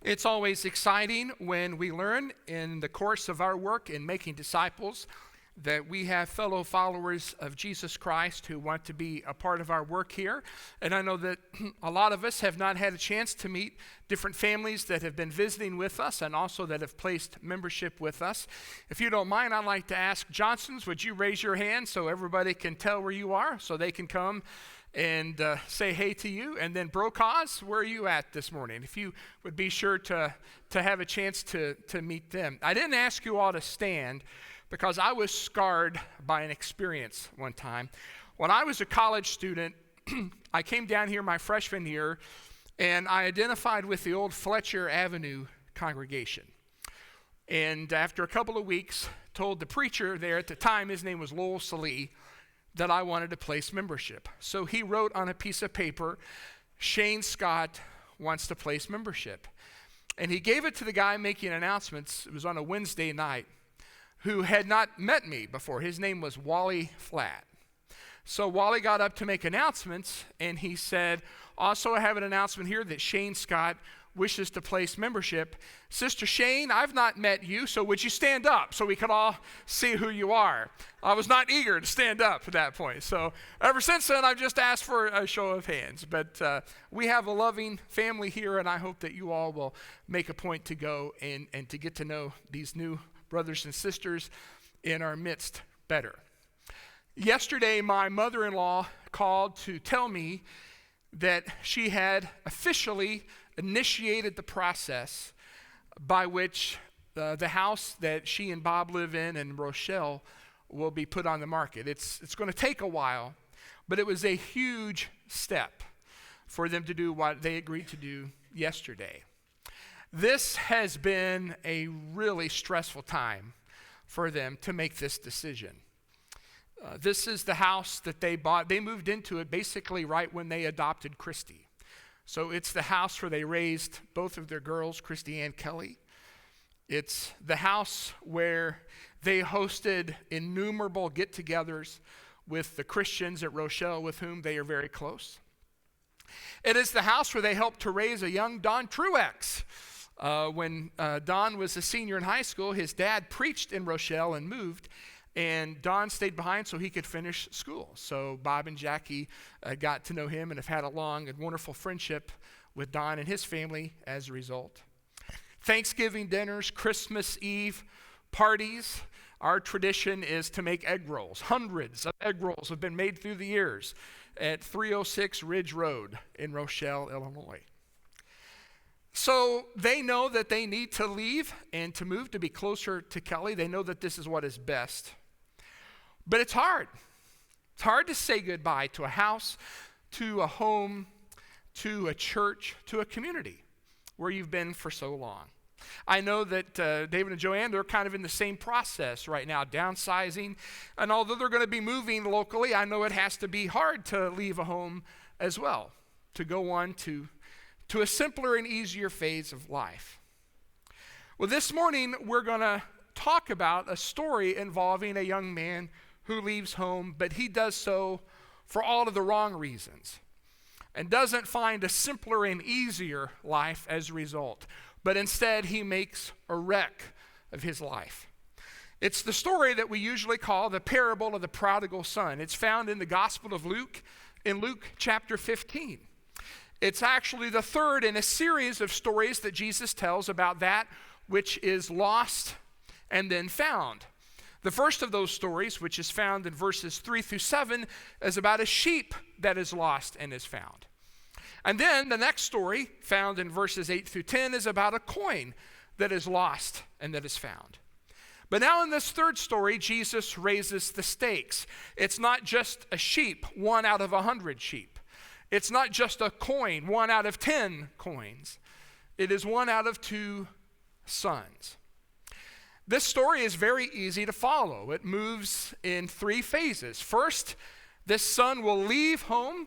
It's always exciting when we learn in the course of our work in making disciples that we have fellow followers of Jesus Christ who want to be a part of our work here. And I know that a lot of us have not had a chance to meet different families that have been visiting with us and also that have placed membership with us. If you don't mind, I'd like to ask Johnsons, would you raise your hand so everybody can tell where you are so they can come and say hey to you? And then Brokaws, where are you at this morning? If you would be sure to have a chance to meet them. I didn't ask you all to stand because I was scarred by an experience one time. When I was a college student, I came down here my freshman year, and I identified with the old Fletcher Avenue congregation. And after a couple of weeks, told the preacher there at the time, his name was Lowell Salee, that I wanted to place membership. So he wrote on a piece of paper, Shane Scott wants to place membership. And he gave it to the guy making announcements. It was on a Wednesday night, who had not met me before. His name was Wally Flatt. So Wally got up to make announcements, and he said, also I have an announcement here that Shane Scott wishes to place membership. Sister Shane, I've not met you, so would you stand up so we could all see who you are? I was not eager to stand up at that point. So ever since then, I've just asked for a show of hands. But we have a loving family here, and I hope that you all will make a point to go and to get to know these new brothers and sisters in our midst better. Yesterday, my mother-in-law called to tell me that she had officially initiated the process by which the house that she and Bob live in Rochelle will be put on the market. It's going to take a while, but it was a huge step for them to do what they agreed to do yesterday. This has been a really stressful time for them to make this decision. This is the house that they bought. They moved into it basically right when they adopted Christy. So it's the house where they raised both of their girls, Christy and Kelly. It's the house where they hosted innumerable get-togethers with the Christians at Rochelle with whom they are very close. It is the house where they helped to raise a young Don Truex. When Don was a senior in high school, his dad preached in Rochelle and moved, and Don stayed behind so he could finish school. So Bob and Jackie got to know him and have had a long and wonderful friendship with Don and his family as a result. Thanksgiving dinners, Christmas Eve parties. Our tradition is to make egg rolls. Hundreds of egg rolls have been made through the years at 306 Ridge Road in Rochelle, Illinois. So they know that they need to leave and to move to be closer to Kelly. They know that this is what is best. But it's hard. It's hard to say goodbye to a house, to a home, to a church, to a community where you've been for so long. I know that David and Joanne, they're kind of in the same process right now, downsizing. And although they're going to be moving locally, I know it has to be hard to leave a home as well, to go on to a simpler and easier phase of life. Well, this morning we're going to talk about a story involving a young man who leaves home, but he does so for all of the wrong reasons and doesn't find a simpler and easier life as a result, but instead he makes a wreck of his life. It's the story that we usually call the parable of the prodigal son. It's found in the Gospel of Luke, in Luke chapter 15. It's actually the third in a series of stories that Jesus tells about that which is lost and then found. The first of those stories, which is found in verses 3 through 7, is about a sheep that is lost and is found. And then the next story, found in verses 8 through 10, is about a coin that is lost and that is found. But now in this third story, Jesus raises the stakes. It's not just a sheep, 1 out of 100 sheep. It's not just a coin, 1 out of 10 coins. It is 1 out of 2 sons. This story is very easy to follow. It moves in 3 phases. First, this son will leave home,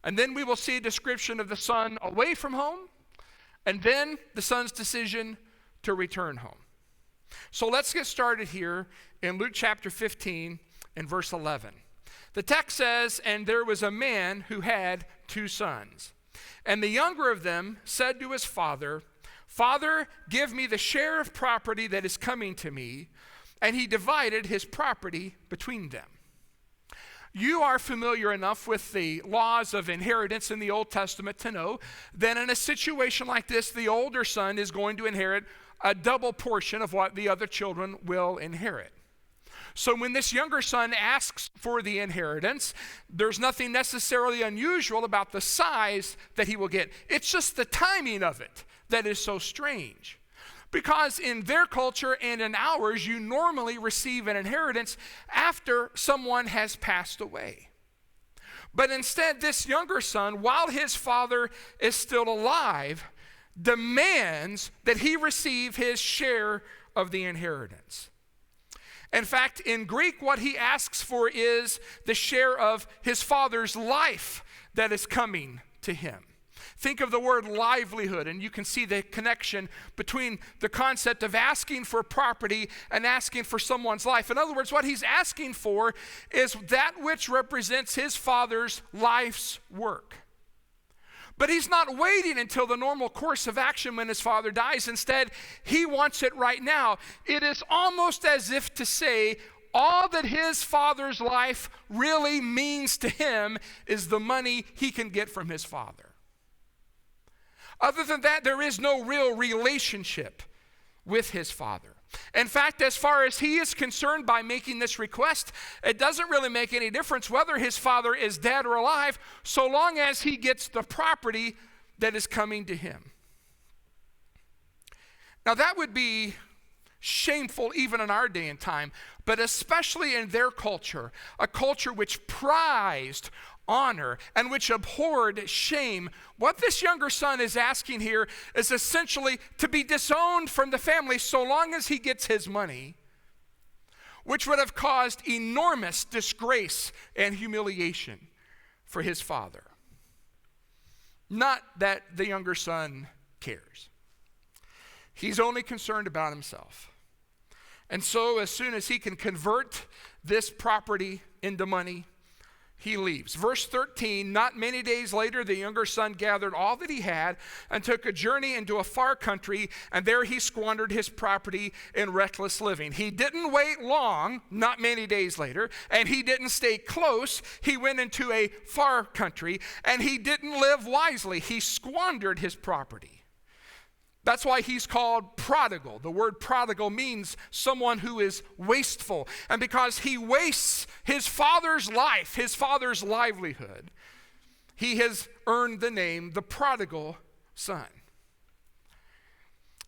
and then we will see a description of the son away from home, and then the son's decision to return home. So let's get started here in Luke chapter 15 and verse 11. The text says, "And there was a man who had 2 sons. And the younger of them said to his father, "Father, give me the share of property that is coming to me." And he divided his property between them. You are familiar enough with the laws of inheritance in the Old Testament to know that in a situation like this, the older son is going to inherit a double portion of what the other children will inherit. So when this younger son asks for the inheritance, there's nothing necessarily unusual about the size that he will get. It's just the timing of it that is so strange. Because in their culture and in ours, you normally receive an inheritance after someone has passed away. But instead, this younger son, while his father is still alive, demands that he receive his share of the inheritance. In fact, in Greek, what he asks for is the share of his father's life that is coming to him. Think of the word livelihood, and you can see the connection between the concept of asking for property and asking for someone's life. In other words, what he's asking for is that which represents his father's life's work. But he's not waiting until the normal course of action when his father dies. Instead, he wants it right now. It is almost as if to say, all that his father's life really means to him is the money he can get from his father. Other than that, there is no real relationship with his father. In fact, as far as he is concerned by making this request, it doesn't really make any difference whether his father is dead or alive, so long as he gets the property that is coming to him. Now, that would be shameful even in our day and time, but especially in their culture, a culture which prized honor and which abhorred shame. What this younger son is asking here is essentially to be disowned from the family so long as he gets his money, which would have caused enormous disgrace and humiliation for his father. Not that the younger son cares. He's only concerned about himself. And so as soon as he can convert this property into money, he leaves. Verse 13, not many days later, the younger son gathered all that he had and took a journey into a far country, and there he squandered his property in reckless living. He didn't wait long, not many days later, and he didn't stay close. He went into a far country, and he didn't live wisely. He squandered his property. That's why he's called prodigal. The word prodigal means someone who is wasteful. And because he wastes his father's life, his father's livelihood, he has earned the name the prodigal son.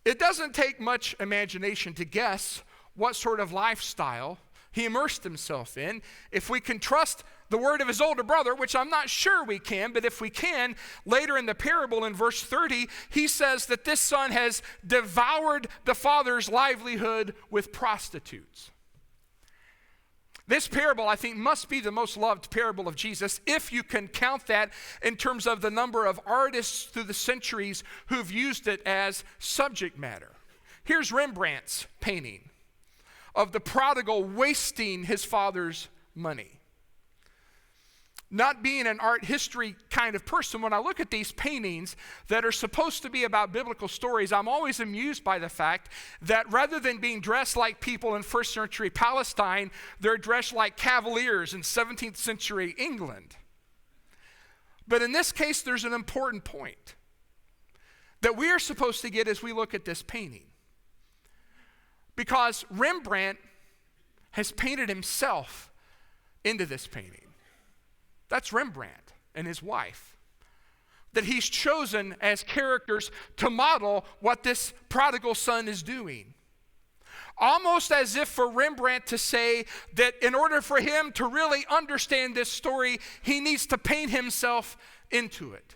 It doesn't take much imagination to guess what sort of lifestyle he immersed himself in. If we can trust the word of his older brother, which I'm not sure we can, but if we can, later in the parable in verse 30, he says that this son has devoured the father's livelihood with prostitutes. This parable, I think, must be the most loved parable of Jesus, if you can count that in terms of the number of artists through the centuries who've used it as subject matter. Here's Rembrandt's painting of the prodigal wasting his father's money. Not being an art history kind of person, when I look at these paintings that are supposed to be about biblical stories, I'm always amused by the fact that rather than being dressed like people in first century Palestine, they're dressed like cavaliers in 17th century England. But in this case, there's an important point that we are supposed to get as we look at this painting. Because Rembrandt has painted himself into this painting. That's Rembrandt and his wife. That he's chosen as characters to model what this prodigal son is doing. Almost as if for Rembrandt to say that in order for him to really understand this story, he needs to paint himself into it.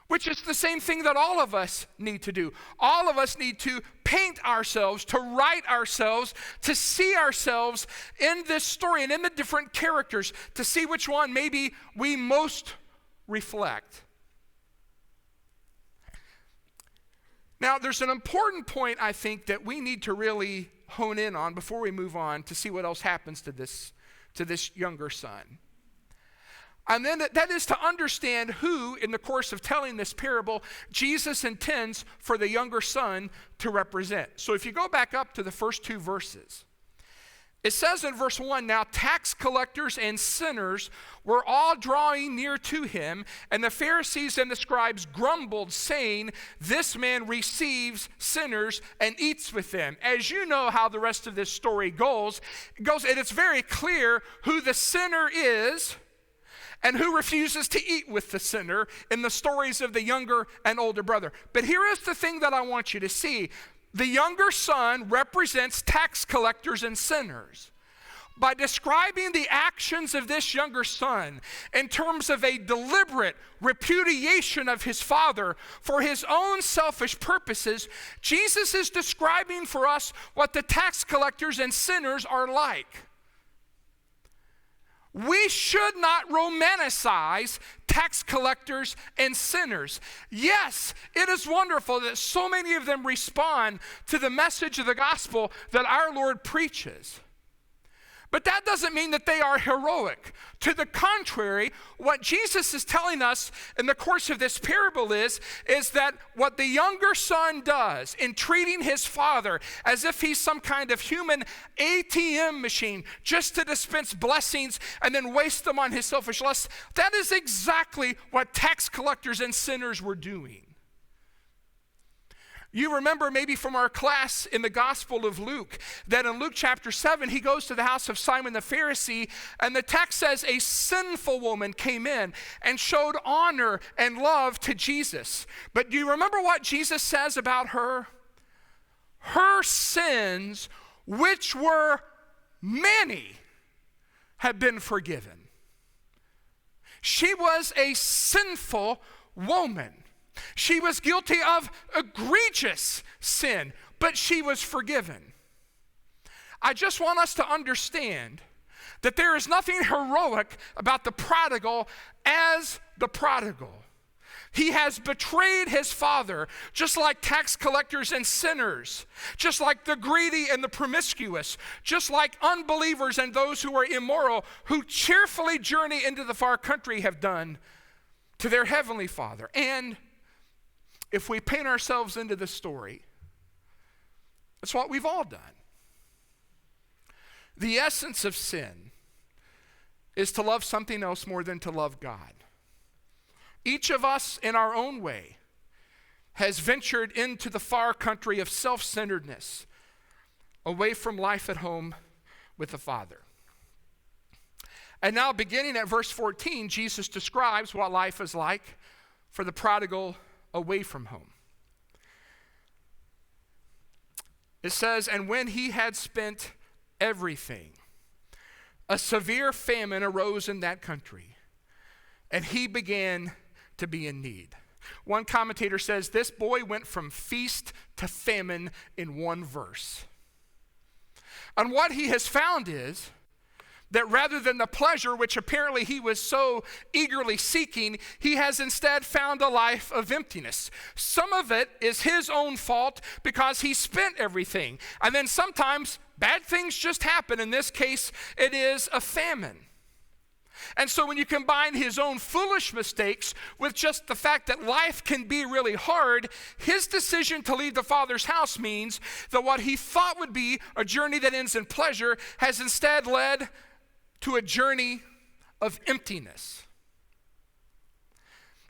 Which is the same thing that all of us need to do. All of us need to paint ourselves, to write ourselves, to see ourselves in this story and in the different characters, to see which one maybe we most reflect. Now, there's an important point, I think, that we need to really hone in on before we move on to see what else happens to this younger son. And then that is to understand who, in the course of telling this parable, Jesus intends for the younger son to represent. So if you go back up to the first two verses, it says in verse 1, now tax collectors and sinners were all drawing near to him, and the Pharisees and the scribes grumbled, saying, this man receives sinners and eats with them. As you know how the rest of this story goes, and it's very clear who the sinner is and who refuses to eat with the sinner in the stories of the younger and older brother. But here is the thing that I want you to see. The younger son represents tax collectors and sinners. By describing the actions of this younger son in terms of a deliberate repudiation of his father for his own selfish purposes, Jesus is describing for us what the tax collectors and sinners are like. We should not romanticize tax collectors and sinners. Yes, it is wonderful that so many of them respond to the message of the gospel that our Lord preaches. But that doesn't mean that they are heroic. To the contrary, what Jesus is telling us in the course of this parable is that what the younger son does in treating his father as if he's some kind of human ATM machine just to dispense blessings and then waste them on his selfish lusts, that is exactly what tax collectors and sinners were doing. You remember maybe from our class in the Gospel of Luke, that in Luke chapter 7, he goes to the house of Simon the Pharisee, and the text says a sinful woman came in and showed honor and love to Jesus. But do you remember what Jesus says about her? Her sins, which were many, have been forgiven. She was a sinful woman. She was guilty of egregious sin, but she was forgiven. I just want us to understand that there is nothing heroic about the prodigal as the prodigal. He has betrayed his father, just like tax collectors and sinners, just like the greedy and the promiscuous, just like unbelievers and those who are immoral, who cheerfully journey into the far country have done to their heavenly Father. And if we paint ourselves into the story, that's what we've all done. The essence of sin is to love something else more than to love God. Each of us in our own way has ventured into the far country of self-centeredness, away from life at home with the Father. And now beginning at verse 14, Jesus describes what life is like for the prodigal away from home. It says, and when he had spent everything, a severe famine arose in that country, and he began to be in need. One commentator says this boy went from feast to famine in one verse. And what he has found is that rather than the pleasure which apparently he was so eagerly seeking, he has instead found a life of emptiness. Some of it is his own fault because he spent everything. And then sometimes bad things just happen. In this case, it is a famine. And so when you combine his own foolish mistakes with just the fact that life can be really hard, his decision to leave the Father's house means that what he thought would be a journey that ends in pleasure has instead led to a journey of emptiness.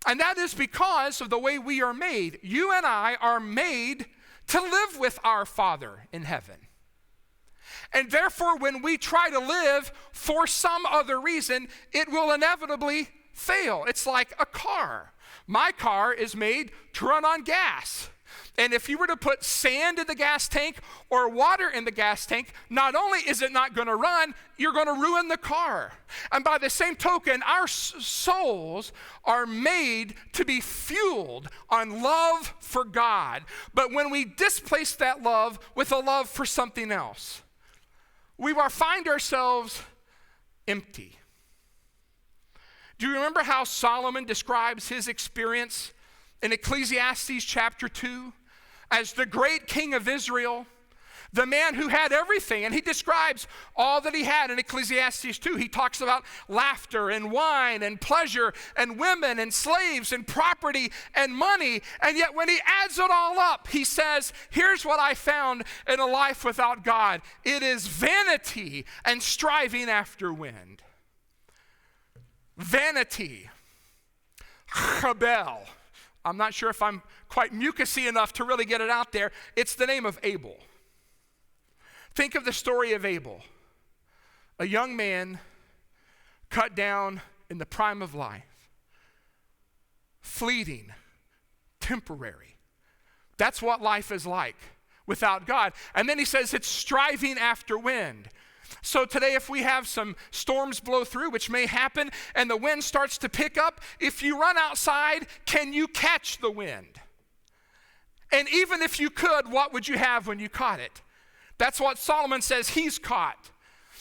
And that is because of the way we are made. You and I are made to live with our Father in heaven. And therefore, when we try to live for some other reason, it will inevitably fail. It's like a car. My car is made to run on gas. And if you were to put sand in the gas tank or water in the gas tank, not only is it not going to run, you're going to ruin the car. And by the same token, our souls are made to be fueled on love for God. But when we displace that love with a love for something else, we will find ourselves empty. Do you remember how Solomon describes his experience in Ecclesiastes chapter 2? As the great king of Israel, The man who had everything, and he describes all that he had in Ecclesiastes 2. He talks about laughter and wine and pleasure and women and slaves and property and money. And yet when he adds it all up, he says, here's what I found in a life without God. It is vanity and striving after wind. Vanity. Chabel. I'm not sure if I'm quite mucusy enough to really get it out there. It's the name of Abel. Think of the story of Abel, a young man cut down in the prime of life, fleeting, temporary. That's what life is like without God. And then he says it's striving after wind. So today, if we have some storms blow through, which may happen, and the wind starts to pick up, if you run outside, can you catch the wind? And even if you could, what would you have when you caught it? That's what Solomon says he's caught.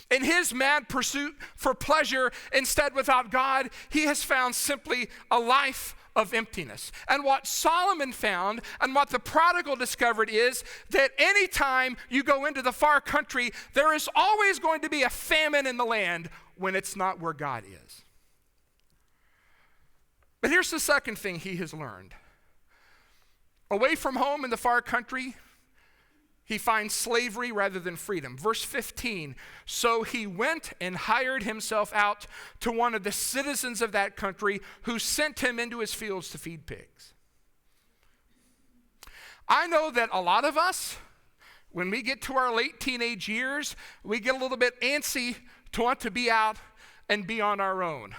In his mad pursuit for pleasure instead without God, he has found simply a life of emptiness. And what Solomon found and what the prodigal discovered is that anytime you go into the far country, there is always going to be a famine in the land when it's not where God is. But here's the second thing he has learned. Away from home in the far country, he finds slavery rather than freedom. Verse 15, so he went and hired himself out to one of the citizens of that country who sent him into his fields to feed pigs. I know that a lot of us, when we get to our late teenage years, we get a little bit antsy to want to be out and be on our own.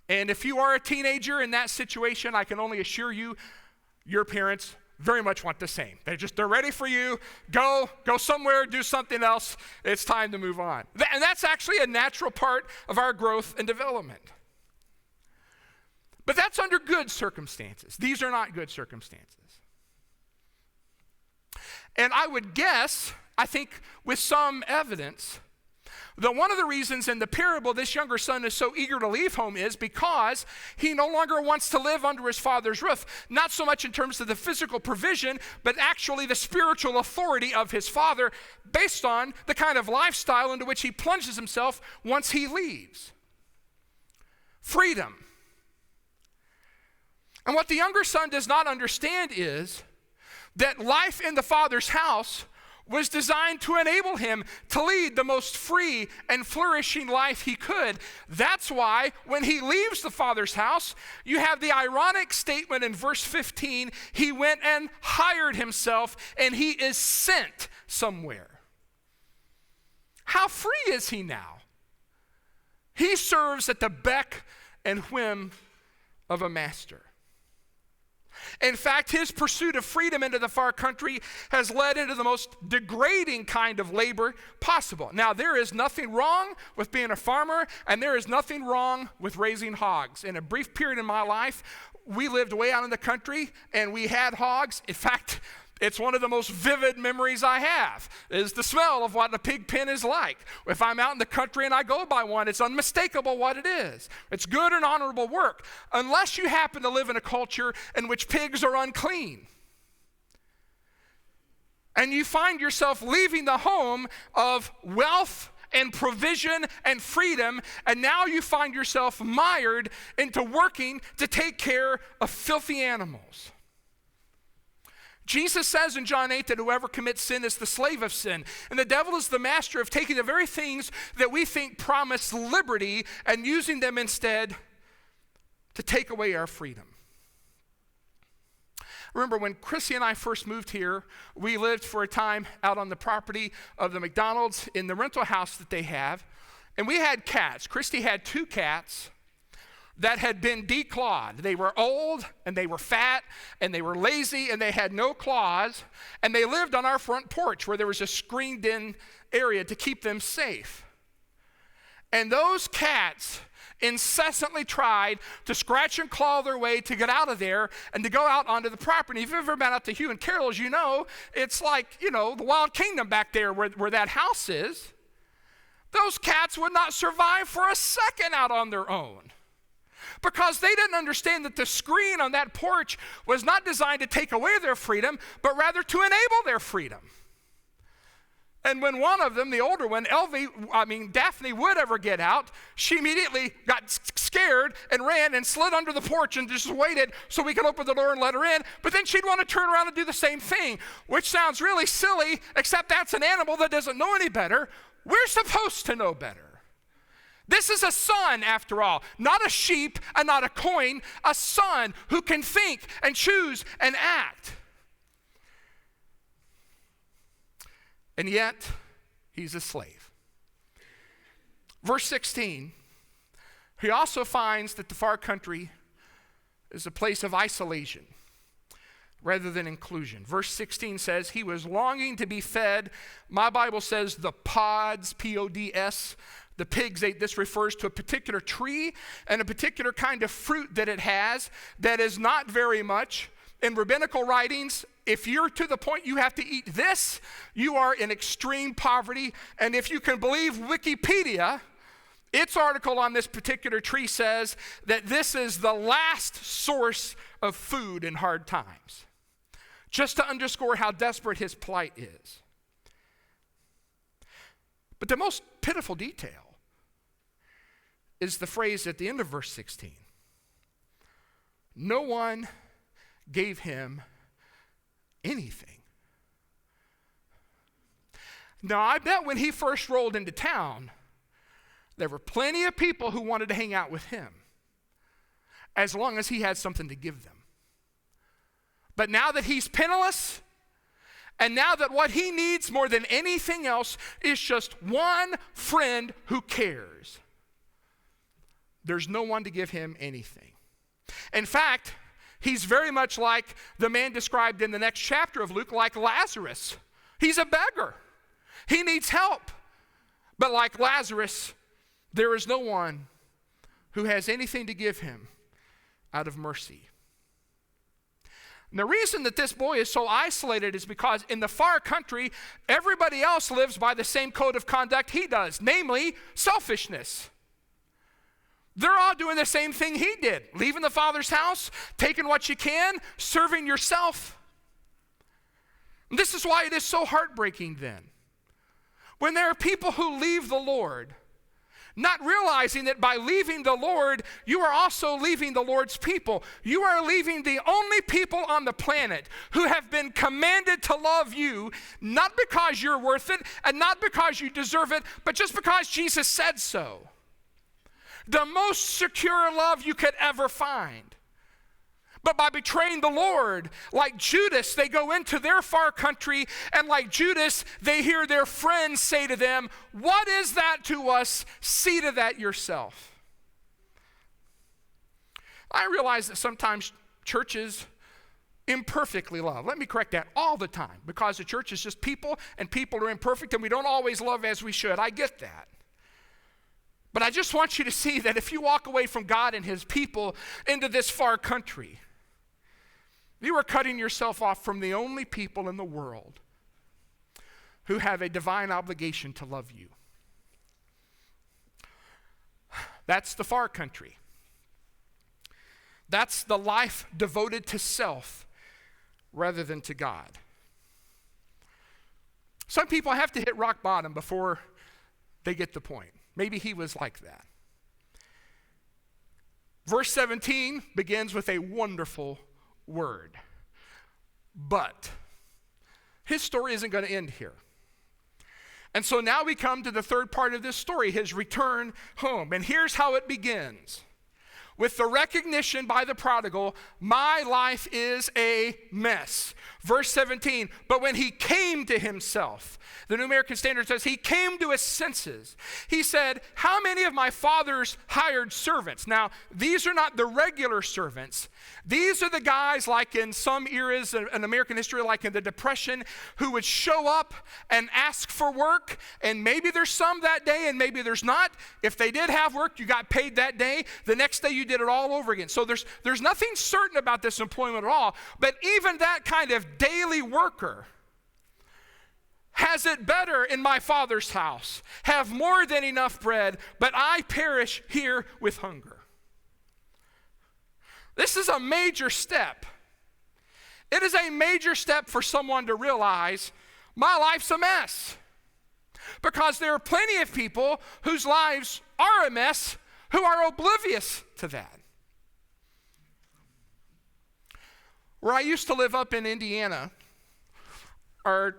And if you are a teenager in that situation, I can only assure you, your parents very much want the same. They're ready for you. Go somewhere, do something else. It's time to move on. And that's actually a natural part of our growth and development. But that's under good circumstances. These are not good circumstances. And I would guess, I think with some evidence, that one of the reasons in the parable this younger son is so eager to leave home is because he no longer wants to live under his father's roof, not so much in terms of the physical provision, but actually the spiritual authority of his father based on the kind of lifestyle into which he plunges himself once he leaves. Freedom. And what the younger son does not understand is that life in the father's house was designed to enable him to lead the most free and flourishing life he could. That's why when he leaves the father's house, you have the ironic statement in verse 15, he went and hired himself and he is sent somewhere. How free is he now? He serves at the beck and whim of a master. In fact, his pursuit of freedom into the far country has led into the most degrading kind of labor possible. Now, there is nothing wrong with being a farmer, and there is nothing wrong with raising hogs. In a brief period in my life, we lived way out in the country, and we had hogs. In fact, it's one of the most vivid memories I have, is the smell of what a pig pen is like. If I'm out in the country and I go by one, it's unmistakable what it is. It's good and honorable work, unless you happen to live in a culture in which pigs are unclean. And you find yourself leaving the home of wealth and provision and freedom, and now you find yourself mired into working to take care of filthy animals. Jesus says in John 8 that whoever commits sin is the slave of sin. And the devil is the master of taking the very things that we think promise liberty and using them instead to take away our freedom. Remember, when Chrissy and I first moved here, we lived for a time out on the property of the McDonald's in the rental house that they have. And we had cats. Christy had 2 cats that had been declawed. They were old, and they were fat, and they were lazy, and they had no claws, and they lived on our front porch where there was a screened-in area to keep them safe. And those cats incessantly tried to scratch and claw their way to get out of there and to go out onto the property. If you've ever been out to Hugh and Carroll's, you know, it's like, the Wild Kingdom back there where that house is. Those cats would not survive for a second out on their own, because they didn't understand that the screen on that porch was not designed to take away their freedom, but rather to enable their freedom. And when one of them, the older one, Daphne would ever get out, she immediately got scared and ran and slid under the porch and just waited so we could open the door and let her in. But then she'd want to turn around and do the same thing, which sounds really silly, except that's an animal that doesn't know any better. We're supposed to know better. This is a son, after all, not a sheep and not a coin, a son who can think and choose and act. And yet, he's a slave. Verse 16, he also finds that the far country is a place of isolation rather than inclusion. Verse 16 says, he was longing to be fed. My Bible says the pods, P-O-D-S, the pigs ate. This refers to a particular tree and a particular kind of fruit that it has that is not very much. In rabbinical writings, if you're to the point you have to eat this, you are in extreme poverty. And if you can believe Wikipedia, its article on this particular tree says that this is the last source of food in hard times. Just to underscore how desperate his plight is. But the most pitiful detail is the phrase at the end of verse 16. No one gave him anything. Now, I bet when he first rolled into town, there were plenty of people who wanted to hang out with him, as long as he had something to give them. But now that he's penniless, and now that what he needs more than anything else is just one friend who cares, there's no one to give him anything. In fact, he's very much like the man described in the next chapter of Luke, like Lazarus. He's a beggar. He needs help. But like Lazarus, there is no one who has anything to give him out of mercy. And the reason that this boy is so isolated is because in the far country, everybody else lives by the same code of conduct he does, namely selfishness. They're all doing the same thing he did, leaving the Father's house, taking what you can, serving yourself. And this is why it is so heartbreaking then, when there are people who leave the Lord, not realizing that by leaving the Lord, you are also leaving the Lord's people. You are leaving the only people on the planet who have been commanded to love you, not because you're worth it and not because you deserve it, but just because Jesus said so. The most secure love you could ever find. But by betraying the Lord, like Judas, they go into their far country, and like Judas, they hear their friends say to them, "What is that to us? See to that yourself." I realize that sometimes churches imperfectly love. Let me correct that, all the time, because the church is just people, and people are imperfect, and we don't always love as we should. I get that. But I just want you to see that if you walk away from God and his people into this far country, you are cutting yourself off from the only people in the world who have a divine obligation to love you. That's the far country. That's the life devoted to self rather than to God. Some people have to hit rock bottom before they get the point. Maybe he was like that. Verse 17 begins with a wonderful word. But his story isn't going to end here. And so now we come to the third part of this story, his return home. And here's how it begins. With the recognition by the prodigal, my life is a mess. Verse 17, but when he came to himself, the New American Standard says he came to his senses. He said, how many of my father's hired servants? Now, these are not the regular servants. These are the guys like in some eras in American history, like in the Depression, who would show up and ask for work. And maybe there's some that day and maybe there's not. If they did have work, you got paid that day. The next day you did it all over again. So there's nothing certain about this employment at all. But even that kind of daily worker has it better in my father's house, have more than enough bread, but I perish here with hunger. This is a major step. It is a major step for someone to realize my life's a mess. Because there are plenty of people whose lives are a mess who are oblivious to that. Where I used to live up in Indiana, our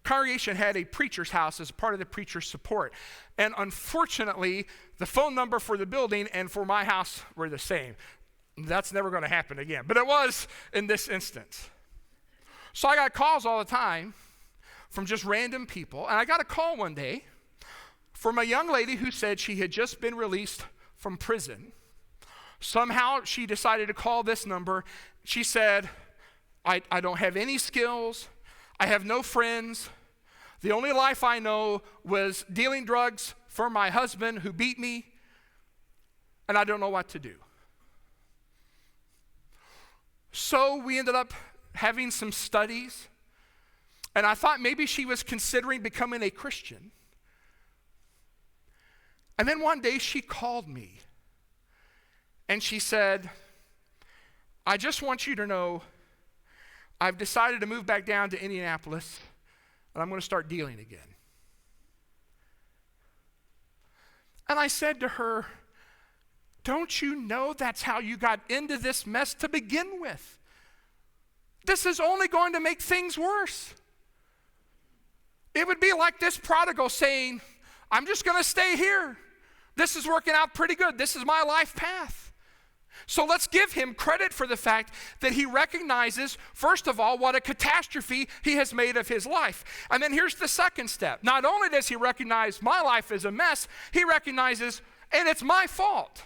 congregation had a preacher's house as part of the preacher's support. And unfortunately, the phone number for the building and for my house were the same. That's never going to happen again. But it was in this instance. So I got calls all the time from just random people. And I got a call one day from a young lady who said she had just been released from prison. Somehow she decided to call this number. She said, I don't have any skills. I have no friends. The only life I know was dealing drugs for my husband who beat me, and I don't know what to do. So we ended up having some studies, and I thought maybe she was considering becoming a Christian. And then one day she called me, and she said, I just want you to know I've decided to move back down to Indianapolis, and I'm going to start dealing again. And I said to her, don't you know that's how you got into this mess to begin with? This is only going to make things worse. It would be like this prodigal saying, I'm just going to stay here. This is working out pretty good. This is my life path. So let's give him credit for the fact that he recognizes, first of all, what a catastrophe he has made of his life. And then here's the second step. Not only does he recognize my life is a mess, he recognizes, and it's my fault.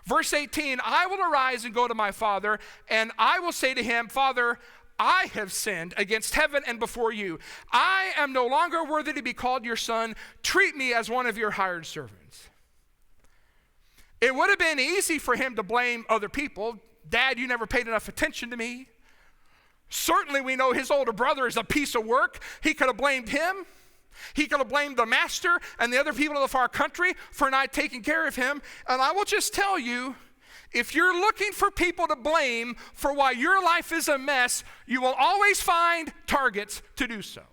Verse 18, I will arise and go to my father, and I will say to him, Father, I have sinned against heaven and before you. I am no longer worthy to be called your son. Treat me as one of your hired servants. It would have been easy for him to blame other people. Dad, you never paid enough attention to me. Certainly we know his older brother is a piece of work. He could have blamed him. He could have blamed the master and the other people of the far country for not taking care of him. And I will just tell you, if you're looking for people to blame for why your life is a mess, you will always find targets to do so.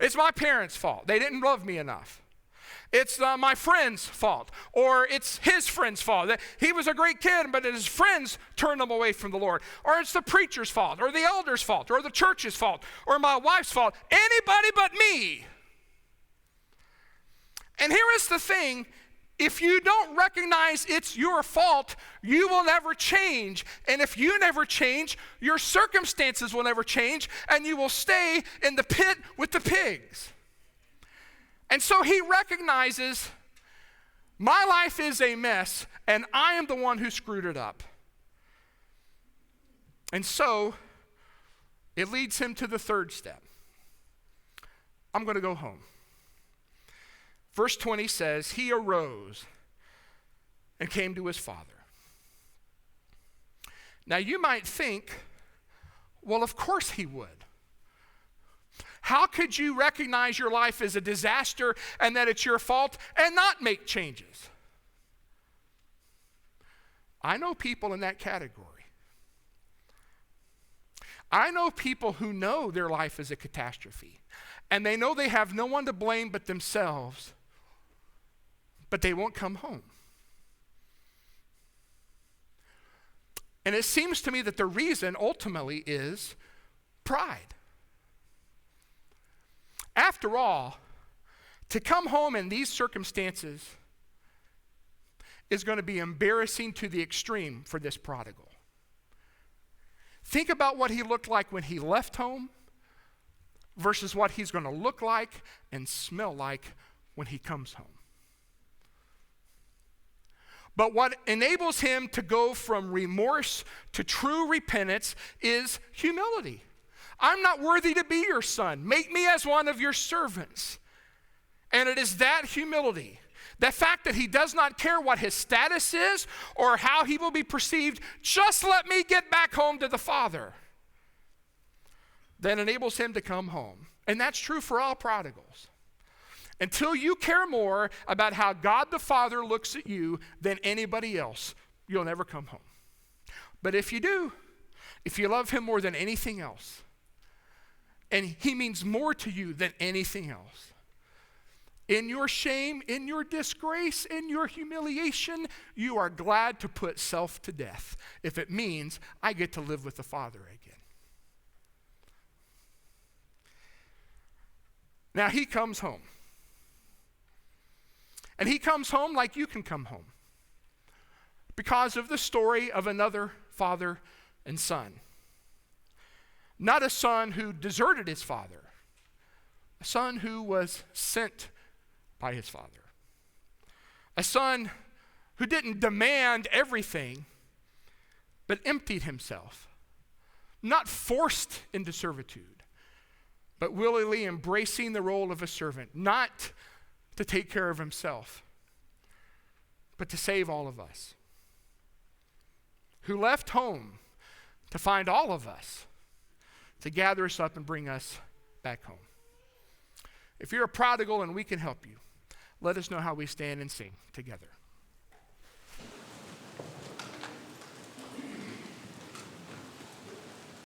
It's my parents' fault. They didn't love me enough. It's my friend's fault, or it's his friend's fault. He was a great kid, but his friends turned him away from the Lord. Or it's the preacher's fault, or the elder's fault, or the church's fault, or my wife's fault. Anybody but me. And here is the thing. If you don't recognize it's your fault, you will never change. And if you never change, your circumstances will never change, and you will stay in the pit with the pigs. And so he recognizes, my life is a mess, and I am the one who screwed it up. And so it leads him to the third step. I'm going to go home. Verse 20 says, he arose and came to his father. Now you might think, well, of course he would. How could you recognize your life as a disaster and that it's your fault and not make changes? I know people in that category. I know people who know their life is a catastrophe, and they know they have no one to blame but themselves, but they won't come home. And it seems to me that the reason ultimately is pride. After all, to come home in these circumstances is going to be embarrassing to the extreme for this prodigal. Think about what he looked like when he left home versus what he's going to look like and smell like when he comes home. But what enables him to go from remorse to true repentance is humility. I'm not worthy to be your son. Make me as one of your servants. And it is that humility, the fact that he does not care what his status is or how he will be perceived, just let me get back home to the Father, that enables him to come home. And that's true for all prodigals. Until you care more about how God the Father looks at you than anybody else, you'll never come home. But if you do, if you love him more than anything else, And he means more to you than anything else. In your shame, in your disgrace, in your humiliation, you are glad to put self to death if it means I get to live with the Father again. Now he comes home. And he comes home like you can come home because of the story of another father and son. Not a son who deserted his father, a son who was sent by his father. A son who didn't demand everything, but emptied himself, not forced into servitude, but willingly embracing the role of a servant, not to take care of himself, but to save all of us. Who left home to find all of us, to gather us up and bring us back home. If you're a prodigal and we can help you, let us know how we stand and sing together.